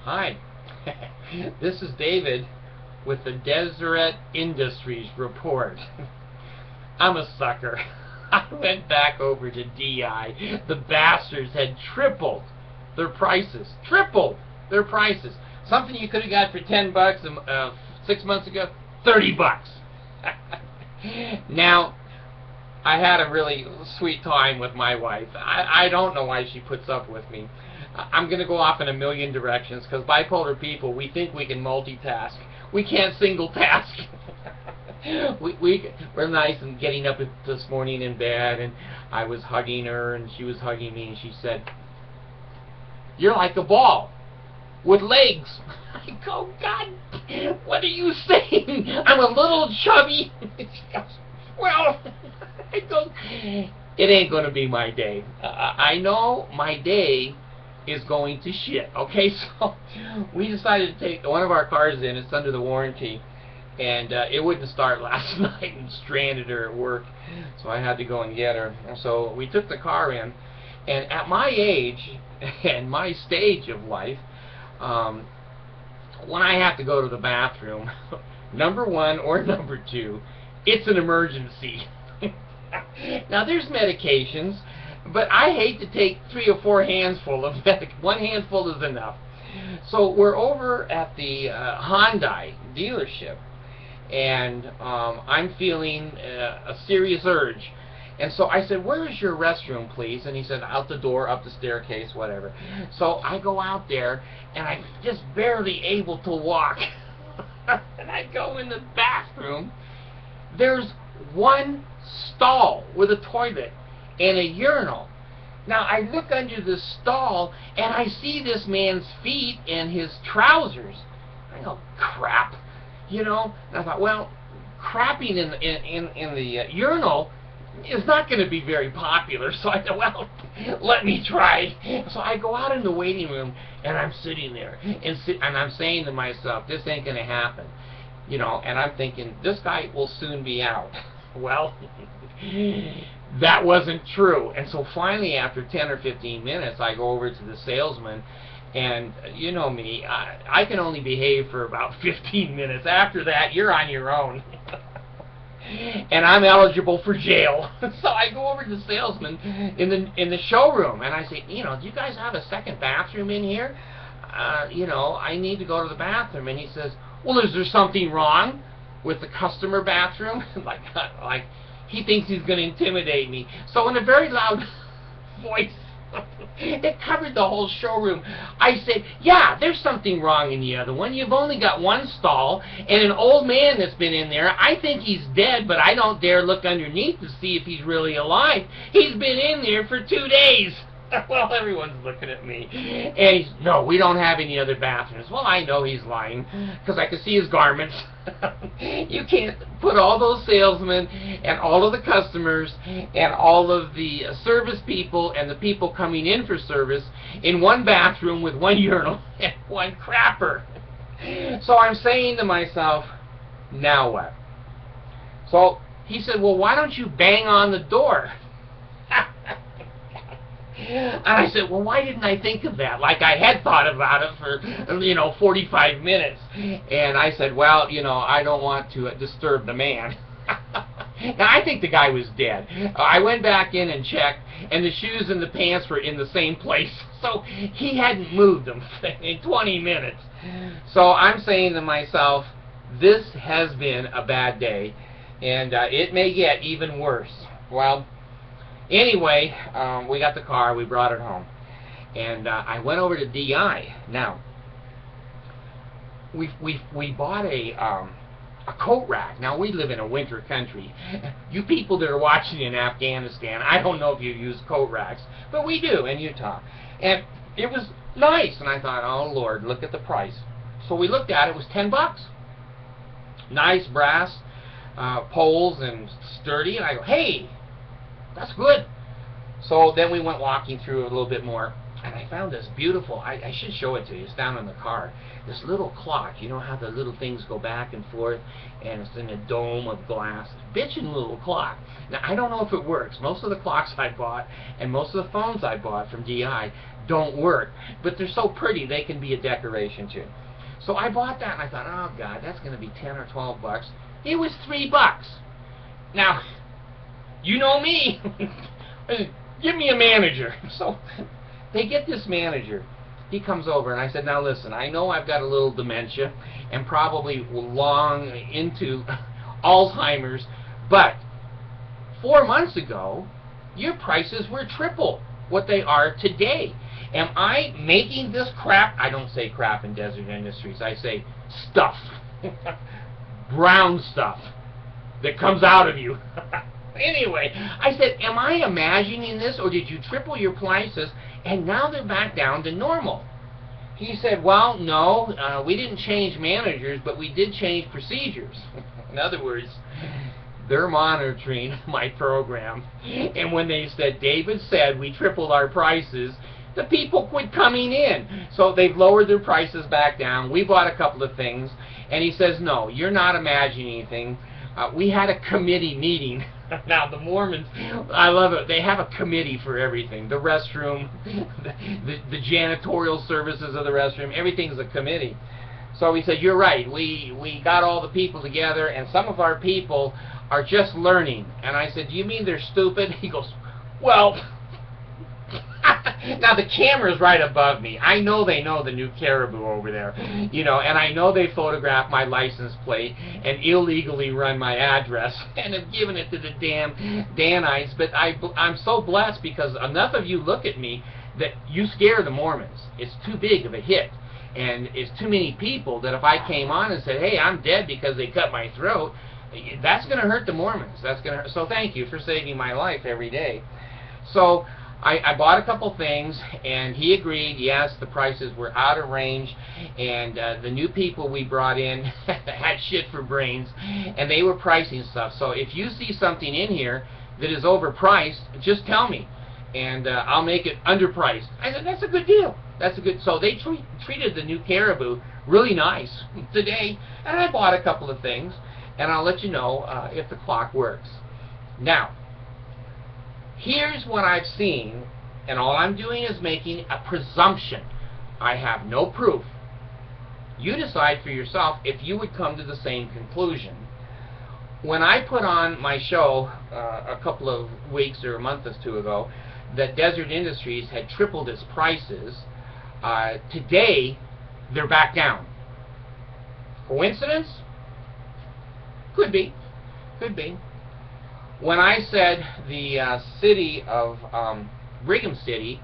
Hi, this is David with the Deseret Industries report. I'm a sucker. I went back over to DI. The bastards had tripled their prices. Tripled their prices. Something you could have got for $10 6 months ago, $30. Now, I had a really sweet time with my wife. I don't know why she puts up with me. I'm going to go off in a million directions because bipolar people, we think we can multitask. We can't single task. We're nice and getting up this morning in bed, and I was hugging her and she was hugging me, and she said, "You're like a ball with legs." I go, "God, what are you saying? I'm a little chubby." She goes, "Well," I go, "it ain't going to be my day. I know my day is going to shit." Okay, so we decided to take one of our cars in. It's under the warranty, and it wouldn't start last night and stranded her at work, so I had to go and get her. So we took the car in, and at my age and my stage of life, when I have to go to the bathroom, number one or number two, it's an emergency. Now, there's medications, but I hate to take 3 or 4 handfuls of medication. One handful is enough. So we're over at the Hyundai dealership, and I'm feeling a serious urge. And so I said, "Where is your restroom, please?" And he said, "Out the door, up the staircase, whatever." So I go out there, and I'm just barely able to walk. And I go in the bathroom. There's one stall with a toilet and a urinal. Now, I look under the stall, and I see this man's feet and his trousers. I go, crap, And I thought, well, crapping in the urinal is not going to be very popular. So I thought, well, let me try. So I go out in the waiting room, and I'm sitting there, and I'm saying to myself, this ain't going to happen. And I'm thinking, this guy will soon be out. Well, that wasn't true. And so finally, after 10 or 15 minutes, I go over to the salesman, and you know me, I can only behave for about 15 minutes. After that, you're on your own. And I'm eligible for jail. So I go over to the salesman in the showroom, and I say, do you guys have a second bathroom in here? I need to go to the bathroom. And he says, "Well, is there something wrong with the customer bathroom?" like he thinks he's going to intimidate me. So in a very loud voice, it covered the whole showroom, I said, "Yeah, there's something wrong in the other one. You've only got one stall and an old man that's been in there. I think he's dead, but I don't dare look underneath to see if he's really alive. He's been in there for 2 days." Well, everyone's looking at me. And he's, "No, we don't have any other bathrooms." Well, I know he's lying because I can see his garments. You can't put all those salesmen and all of the customers and all of the service people and the people coming in for service in one bathroom with one urinal and one crapper. So I'm saying to myself, now what? So he said, "Well, why don't you bang on the door?" And I said, "Well, why didn't I think of that?" Like I had thought about it for, 45 minutes. And I said, "Well, I don't want to disturb the man." Now, I think the guy was dead. I went back in and checked, and the shoes and the pants were in the same place. So he hadn't moved them in 20 minutes. So I'm saying to myself, this has been a bad day, and it may get even worse. Well, anyway, we got the car, we brought it home, and I went over to DI. Now, we bought a coat rack. Now, we live in a winter country. You people that are watching in Afghanistan, I don't know if you use coat racks, but we do in Utah. And it was nice, and I thought, oh Lord, look at the price. So we looked at it, it was $10. Nice brass poles and sturdy, and I go, hey, that's good. So then we went walking through a little bit more, and I found this beautiful, I should show it to you, it's down in the car, this little clock. You know how the little things go back and forth, and it's in a dome of glass. Bitchin' little clock. Now, I don't know if it works. Most of the clocks I bought, and most of the phones I bought from DI, don't work. But they're so pretty, they can be a decoration too. So I bought that, and I thought, oh God, that's going to be 10 or 12 bucks. It was $3. Now, you know me. Give me a manager. So they get this manager. He comes over, and I said, now listen, I know I've got a little dementia and probably long into Alzheimer's, but 4 months ago, your prices were triple what they are today. Am I making this crap? I don't say crap in Desert Industries. I say stuff. Brown stuff that comes out of you. Anyway, I said, am I imagining this, or did you triple your prices and now they're back down to normal? He said, well, no, we didn't change managers, but we did change procedures. In other words, they're monitoring my program. And when they said, David said we tripled our prices, the people quit coming in. So they've lowered their prices back down. We bought a couple of things. And he says, no, you're not imagining anything. We had a committee meeting. Now, the Mormons, I love it. They have a committee for everything. The restroom, the janitorial services of the restroom, everything's a committee. So he said, you're right. We got all the people together, and some of our people are just learning. And I said, do you mean they're stupid? He goes, well, now the camera's right above me. I know they know the new Caribou over there, you know, and I know they photographed my license plate and illegally run my address and have given it to the damn Danites. But I'm so blessed because enough of you look at me that you scare the Mormons. It's too big of a hit. And it's too many people that if I came on and said, hey, I'm dead because they cut my throat, that's going to hurt the Mormons. That's going to hurt. So thank you for saving my life every day. So I bought a couple things, and he agreed, yes, the prices were out of range, and the new people we brought in had shit for brains, and they were pricing stuff. So if you see something in here that is overpriced, just tell me, and I'll make it underpriced. I said, that's a good deal. That's a good. So they treated the new Caribou really nice today, and I bought a couple of things, and I'll let you know if the clock works. Now, here's what I've seen, and all I'm doing is making a presumption. I have no proof. You decide for yourself if you would come to the same conclusion. When I put on my show a couple of weeks or a month or two ago that Desert Industries had tripled its prices, today they're back down. Coincidence? Could be. Could be. When I said the city of Brigham City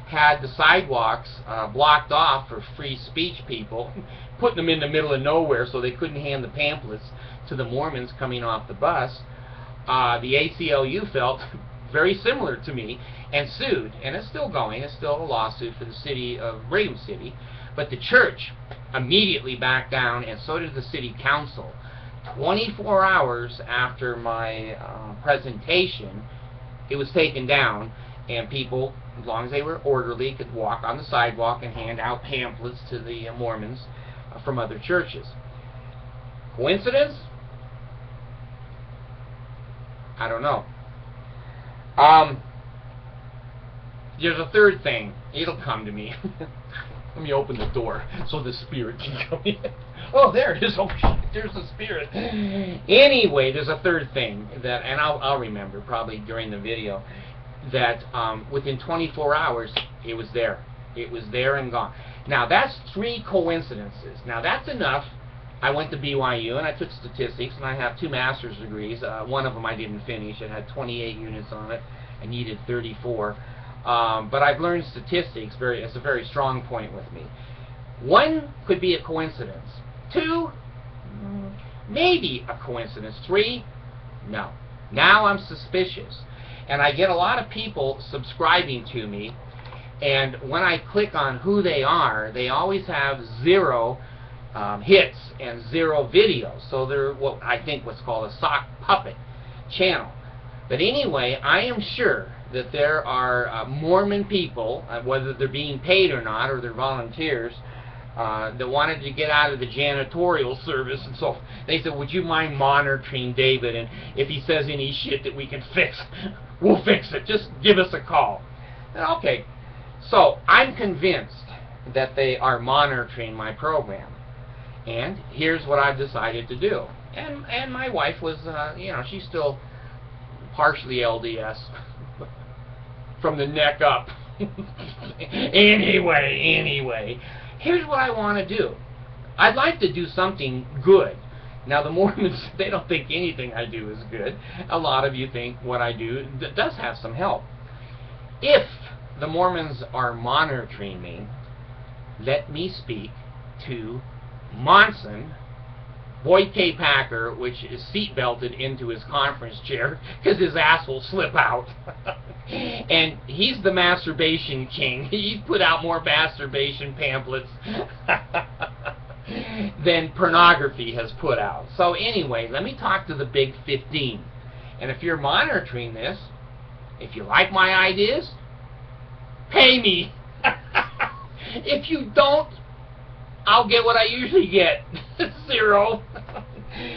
had the sidewalks blocked off for free speech people, putting them in the middle of nowhere so they couldn't hand the pamphlets to the Mormons coming off the bus, the ACLU felt very similar to me and sued, and it's still going. It's still a lawsuit for the city of Brigham City, but the church immediately backed down, and so did the city council. 24 hours after my presentation, it was taken down, and people, as long as they were orderly, could walk on the sidewalk and hand out pamphlets to the Mormons from other churches. Coincidence? I don't know. There's a third thing. It'll come to me. Let me open the door so the spirit can come in. Oh, there it is. Oh, shit, there's the spirit. Anyway, there's a third thing that, and I'll remember probably during the video, that within 24 hours, it was there. It was there and gone. Now, that's 3 coincidences. Now, that's enough. I went to BYU, and I took statistics, and I have 2 master's degrees. One of them I didn't finish. It had 28 units on it. I needed 34. But I've learned statistics. It's a very strong point with me. 1 could be a coincidence. 2, maybe a coincidence. 3, no. Now I'm suspicious. And I get a lot of people subscribing to me, and when I click on who they are, they always have 0 hits and 0 videos. So they're what I think what's called a sock puppet channel. But anyway, I am sure that there are Mormon people, whether they're being paid or not, or they're volunteers, that wanted to get out of the janitorial service, and so they said, would you mind monitoring David, and if he says any shit that we can fix, we'll fix it. Just give us a call. And okay. So I'm convinced that they are monitoring my program. And here's what I've decided to do. And my wife was, she's still partially LDS from the neck up. Anyway, here's what I want to do. I'd like to do something good. Now, the Mormons, they don't think anything I do is good. A lot of you think what I do does have some help. If the Mormons are monitoring me, let me speak to Monson, Boyd K. Packer, which is seatbelted into his conference chair because his ass will slip out. And he's the masturbation king. He's put out more masturbation pamphlets than pornography has put out. So anyway, let me talk to the Big 15. And if you're monitoring this, if you like my ideas, pay me. If you don't, I'll get what I usually get. 0.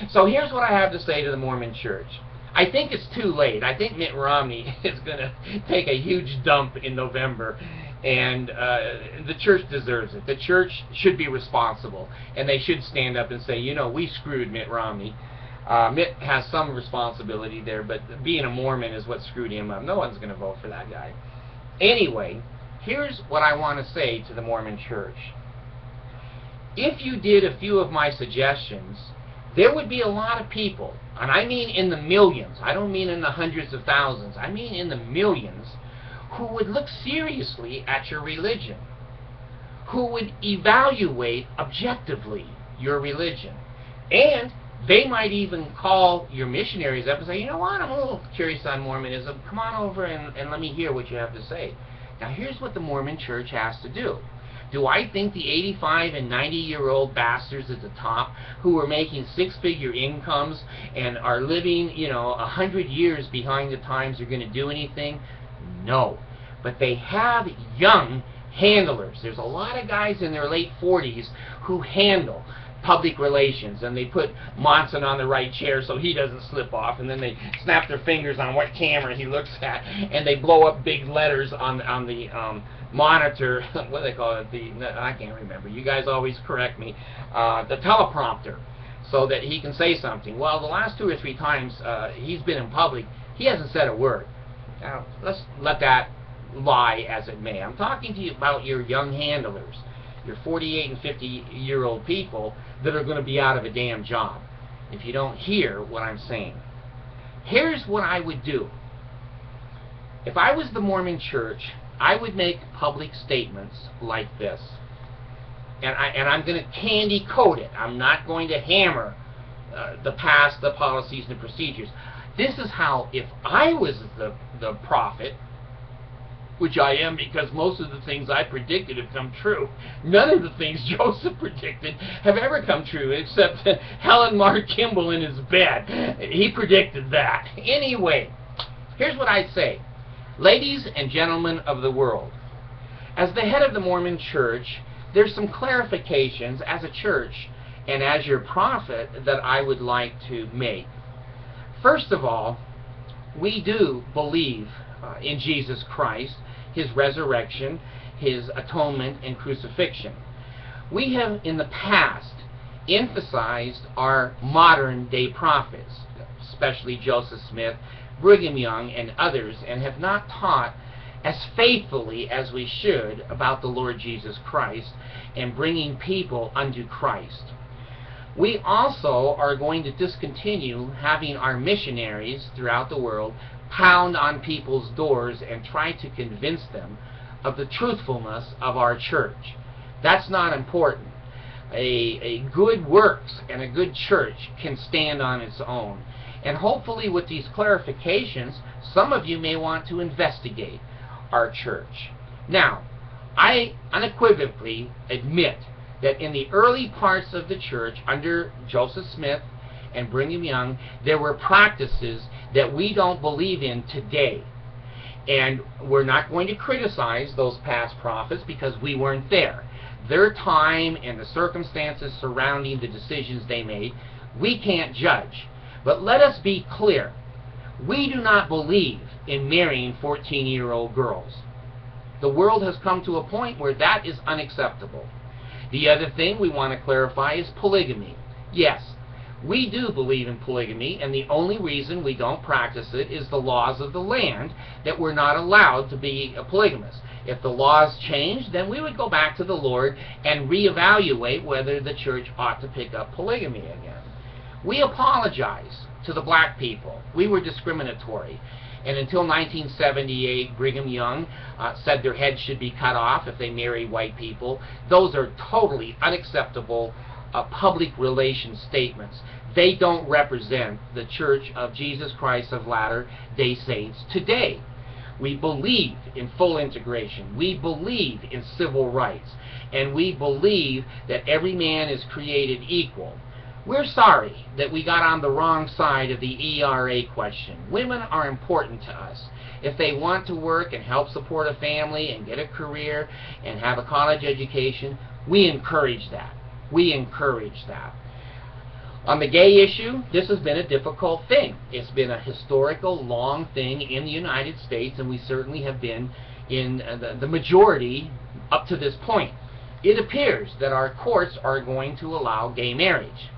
So here's what I have to say to the Mormon Church. I think it's too late. I think Mitt Romney is going to take a huge dump in November, and the church deserves it. The church should be responsible, and they should stand up and say, we screwed Mitt Romney. Mitt has some responsibility there, but being a Mormon is what screwed him up. No one's going to vote for that guy. Anyway, here's what I want to say to the Mormon Church. If you did a few of my suggestions, there would be a lot of people, and I mean in the millions, I don't mean in the hundreds of thousands, I mean in the millions, who would look seriously at your religion, who would evaluate objectively your religion, and they might even call your missionaries up and say, you know what, I'm a little curious on Mormonism, come on over and let me hear what you have to say. Now here's what the Mormon Church has to do. Do I think the 85 and 90-year-old bastards at the top who are making six-figure incomes and are living, 100 years behind the times are going to do anything? No. But they have young handlers. There's a lot of guys in their late 40s who handle public relations, and they put Monson on the right chair so he doesn't slip off, and then they snap their fingers on what camera he looks at, and they blow up big letters on the monitor, what do they call it, I can't remember, you guys always correct me, the teleprompter, so that he can say something. Well, the last 2 or 3 times he's been in public, he hasn't said a word. Now, let's let that lie as it may. I'm talking to you about your young handlers, your 48 and 50-year-old people that are going to be out of a damn job if you don't hear what I'm saying. Here's what I would do. If I was the Mormon Church, I would make public statements like this. And I'm going to candy coat it. I'm not going to hammer the past, the policies, and the procedures. This is how, if I was the prophet, which I am because most of the things I predicted have come true. None of the things Joseph predicted have ever come true, except Helen Mark Kimball in his bed. He predicted that. Anyway, here's what I'd say. Ladies and gentlemen of the world, as the head of the Mormon Church, there's some clarifications as a church and as your prophet that I would like to make. First of all, we do believe in Jesus Christ, His resurrection, His atonement, and crucifixion. We have in the past emphasized our modern day prophets, especially Joseph Smith, Brigham Young, and others, and have not taught as faithfully as we should about the Lord Jesus Christ and bringing people unto Christ. We also are going to discontinue having our missionaries throughout the world pound on people's doors and try to convince them of the truthfulness of our church. That's not important. A good works and a good church can stand on its own. And hopefully with these clarifications, some of you may want to investigate our church. Now, I unequivocally admit that in the early parts of the church, under Joseph Smith and Brigham Young, there were practices that we don't believe in today. And we're not going to criticize those past prophets because we weren't there. Their time and the circumstances surrounding the decisions they made, we can't judge. But let us be clear. We do not believe in marrying 14-year-old girls. The world has come to a point where that is unacceptable. The other thing we want to clarify is polygamy. Yes, we do believe in polygamy, and the only reason we don't practice it is the laws of the land, that we're not allowed to be polygamous. If the laws change, then we would go back to the Lord and reevaluate whether the church ought to pick up polygamy again. We apologize to the black people. We were discriminatory. And until 1978, Brigham Young said their heads should be cut off if they marry white people. Those are totally unacceptable public relations statements. They don't represent the Church of Jesus Christ of Latter-day Saints today. We believe in full integration. We believe in civil rights. And we believe that every man is created equal. We're sorry that we got on the wrong side of the ERA question. Women are important to us. If they want to work and help support a family and get a career and have a college education, we encourage that. We encourage that. On the gay issue, this has been a difficult thing. It's been a historical, long thing in the United States, and we certainly have been in the majority up to this point. It appears that our courts are going to allow gay marriage.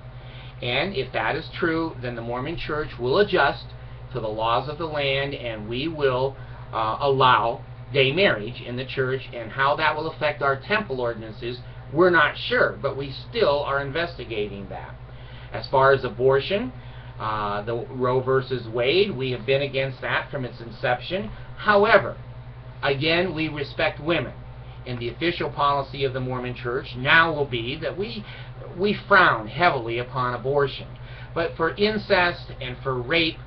And if that is true, then the Mormon Church will adjust to the laws of the land, and we will allow gay marriage in the church. And how that will affect our temple ordinances, we're not sure, but we still are investigating that. As far as abortion, the Roe versus Wade, we have been against that from its inception. However, again, we respect women. And the official policy of the Mormon Church now will be that we frown heavily upon abortion. But for incest and for rape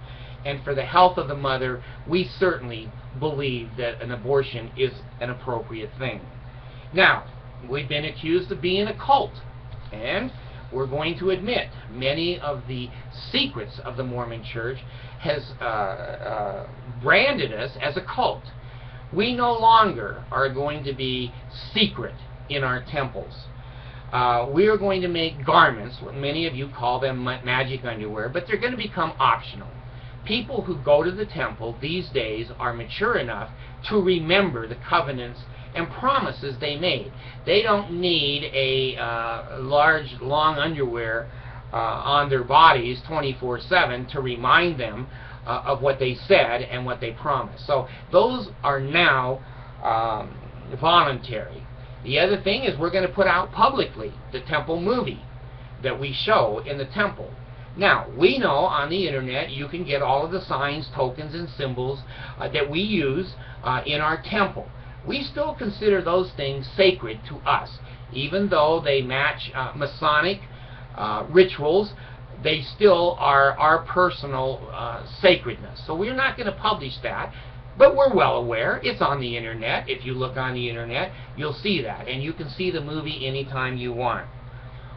and for the health of the mother, we certainly believe that an abortion is an appropriate thing. Now, we've been accused of being a cult, and we're going to admit many of the secrets of the Mormon Church has branded us as a cult. We no longer are going to be secret in our temples. We are going to make garments, what many of you call them magic underwear, but they're going to become optional. People who go to the temple these days are mature enough to remember the covenants and promises they made. They don't need a large, long underwear on their bodies 24/7 to remind them of what they said and what they promised. So those are now voluntary. The other thing is we're going to put out publicly the temple movie that we show in the temple. Now, we know on the internet you can get all of the signs, tokens, and symbols that we use in our temple. We still consider those things sacred to us. Even though they match Masonic rituals, they still are our personal sacredness. So we're not going to publish that, but we're well aware. It's on the internet. If you look on the internet, you'll see that, and you can see the movie anytime you want.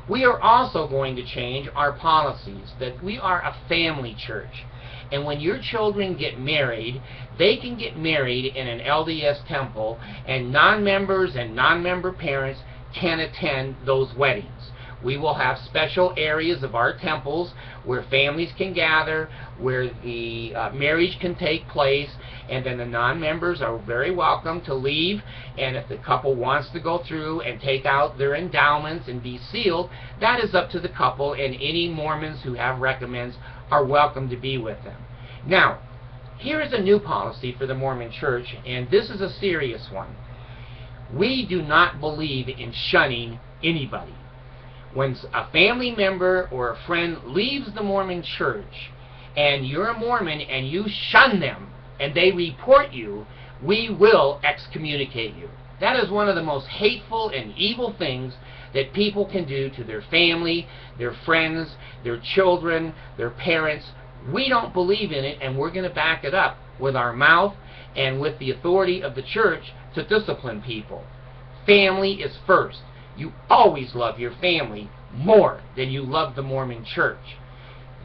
We are also going to change our policies, that we are a family church. And when your children get married, they can get married in an LDS temple, and non-members and non-member parents can attend those weddings. We will have special areas of our temples where families can gather, where the marriage can take place, and then the non-members are very welcome to leave. And if the couple wants to go through and take out their endowments and be sealed, that is up to the couple, and any Mormons who have recommends are welcome to be with them. Now, here is a new policy for the Mormon Church, and this is a serious one. We do not believe in shunning anybody. When a family member or a friend leaves the Mormon Church and you're a Mormon and you shun them and they report you, we will excommunicate you. That is one of the most hateful and evil things that people can do to their family, their friends, their children, their parents. We don't believe in it, and we're going to back it up with our mouth and with the authority of the church to discipline people. Family is first. You always love your family more than you love the Mormon Church.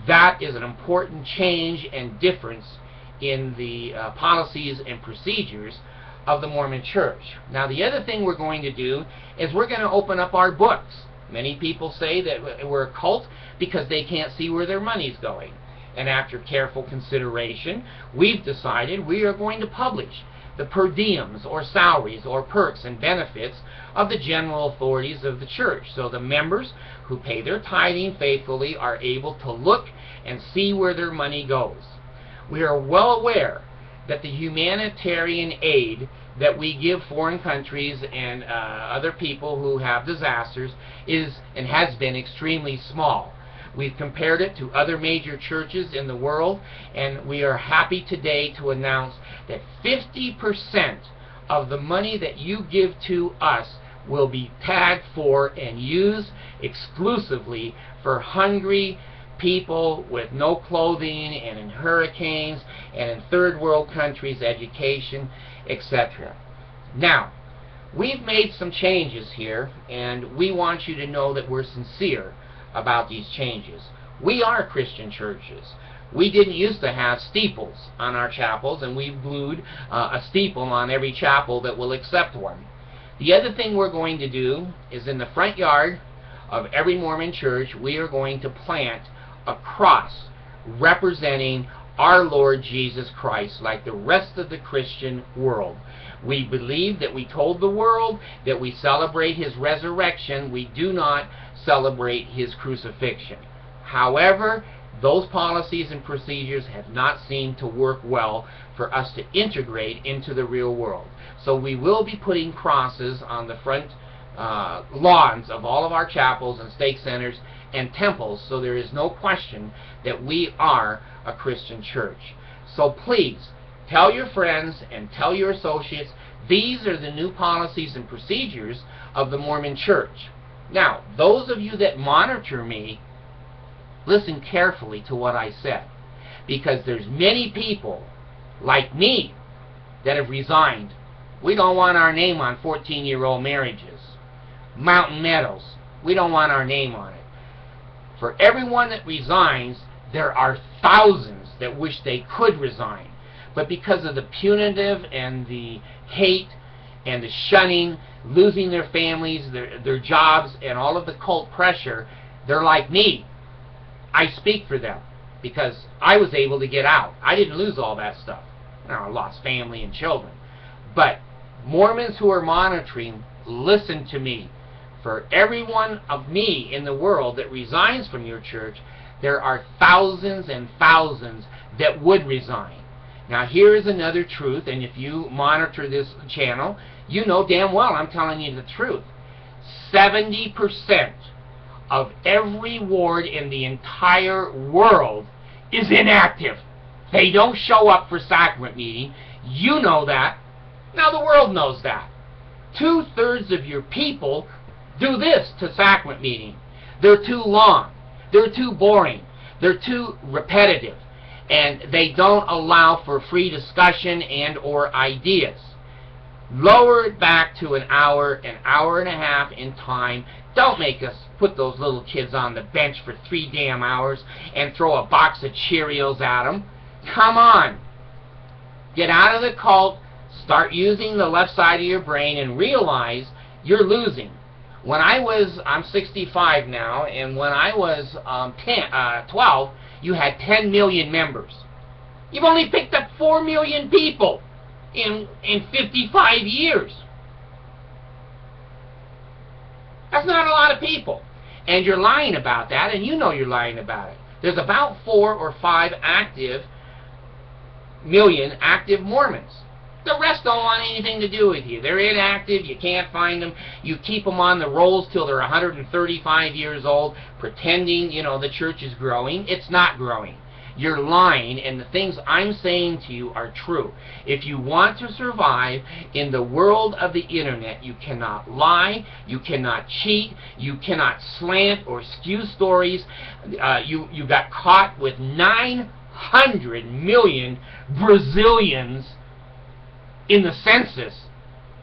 That is an important change and difference in the policies and procedures of the Mormon Church. Now, the other thing we're going to do is we're going to open up our books. Many people say that we're a cult because they can't see where their money's going. And after careful consideration, we've decided we are going to publish the per diems or salaries or perks and benefits of the general authorities of the church. So the members who pay their tithing faithfully are able to look and see where their money goes. We are well aware that the humanitarian aid that we give foreign countries and other people who have disasters is and has been extremely small. We've compared it to other major churches in the world, and we are happy today to announce that 50% of the money that you give to us will be tagged for and used exclusively for hungry people with no clothing, and in hurricanes, and in third world countries, education, etc. Now, we've made some changes here, and we want you to know that we're sincere about these changes. We are Christian churches. We didn't used to have steeples on our chapels, and we've glued a steeple on every chapel that will accept one. The other thing we're going to do is in the front yard of every Mormon church, we are going to plant a cross representing our Lord Jesus Christ, like the rest of the Christian world. We believe that we told the world that we celebrate His resurrection. We do not celebrate His crucifixion. However, those policies and procedures have not seemed to work well for us to integrate into the real world. So we will be putting crosses on the front lawns of all of our chapels and stake centers and temples, so there is no question that we are a Christian church. So please, tell your friends and tell your associates, these are the new policies and procedures of the Mormon church. Now, those of you that monitor me, listen carefully to what I said, because there's many people like me that have resigned. We don't want our name on 14-year-old marriages. Mountain Meadows, we don't want our name on it. For everyone that resigns, there are thousands that wish they could resign. But because of the punitive and the hate and the shunning, losing their families, their jobs, and all of the cult pressure, they're like me. I speak for them because I was able to get out. I didn't lose all that stuff. Now, I lost family and children. But Mormons who are monitoring, listen to me. For every one of me in the world that resigns from your church, there are thousands and thousands that would resign. Now, here is another truth, and if you monitor this channel, you know damn well I'm telling you the truth. 70% of every ward in the entire world is inactive. They don't show up for sacrament meeting. You know that. Now the world knows that. 2/3 of your people do this to sacrament meeting. They're too long. They're too boring. They're too repetitive. And they don't allow for free discussion and or ideas. Lower it back to an hour and a half in time. Don't make us put those little kids on the bench for 3 damn hours and throw a box of Cheerios at them. Come on. Get out of the cult. Start using the left side of your brain and realize you're losing. When I'm 65 now, and when I was 12, you had 10 million members. You've only picked up 4 million people in 55 years. That's not a lot of people. And you're lying about that, and you know you're lying about it. There's about 4 or 5 million active Mormons. The rest don't want anything to do with you. They're inactive. You can't find them. You keep them on the rolls till they're 135 years old, pretending, the church is growing. It's not growing. You're lying, and the things I'm saying to you are true. If you want to survive in the world of the internet, you cannot lie, you cannot cheat, you cannot slant or skew stories. You got caught with 900 million Brazilians in the census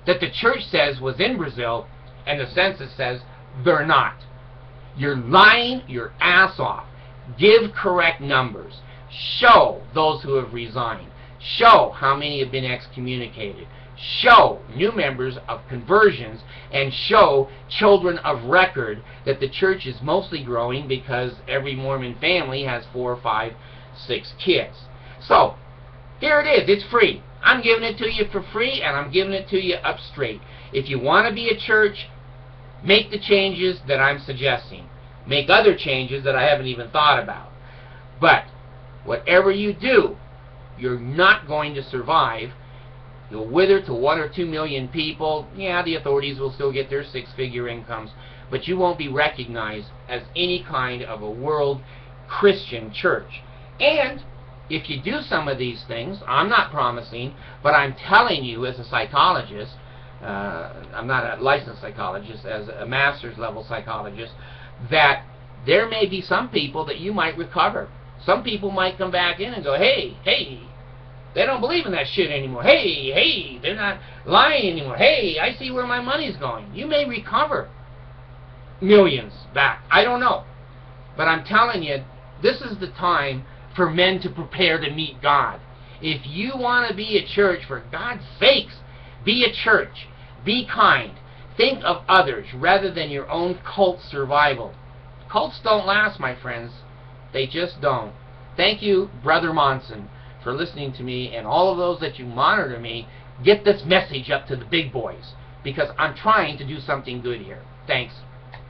that the church says was in Brazil, and the census says they're not. You're lying your ass off. Give correct numbers. Show those who have resigned. Show how many have been excommunicated. Show new members of conversions, and show children of record that the church is mostly growing because every Mormon family has 4, 5, 6 kids. So, Here it is. It's free. I'm giving it to you for free, and I'm giving it to you up straight. If you want to be a church, make the changes that I'm suggesting. Make other changes that I haven't even thought about. But whatever you do, you're not going to survive. You'll wither to 1 or 2 million people. Yeah, the authorities will still get their 6-figure incomes, but you won't be recognized as any kind of a world Christian church. And if you do some of these things, I'm not promising, but I'm telling you as a psychologist, I'm not a licensed psychologist, as a master's level psychologist, that there may be some people that you might recover. Some people might come back in and go, hey, they don't believe in that shit anymore. Hey, they're not lying anymore. Hey, I see where my money's going. You may recover millions back. I don't know. But I'm telling you, this is the time for men to prepare to meet God. If you want to be a church, for God's sakes, be a church. Be kind. Think of others rather than your own cult survival. Cults don't last, my friends. They just don't. Thank you, Brother Monson, for listening to me, and all of those that you monitor me. Get this message up to the big boys, because I'm trying to do something good here. Thanks.